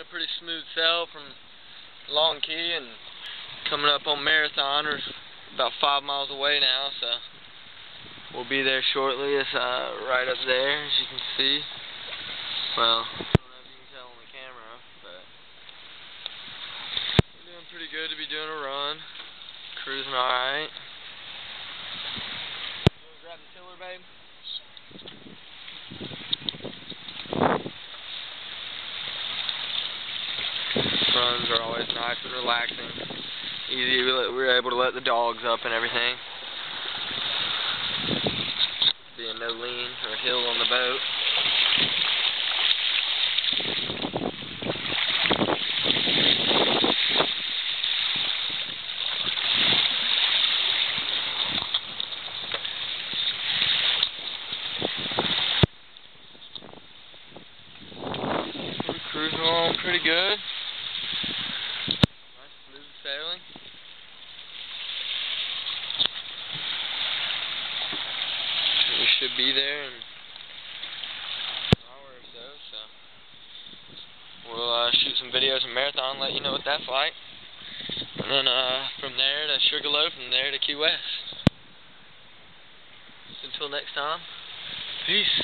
a pretty smooth sail from Long Key and coming up on Marathon. We're about 5 miles away now, so we'll be there shortly. It's right up there, as you can see. Well, I don't know if you can tell on the camera, but we're doing pretty good to be doing a run. Cruising alright. You want to grab the tiller, babe? Runs are always nice and relaxing. Easy. We're able to let the dogs up and everything. Being no lean or hill on the boat. We're cruising along pretty good. Nice smooth sailing. We should be there in an hour or so, we'll shoot some videos in Marathon, let you know what that's like. And then from there to Sugarloaf, from there to Key West. Until next time, peace.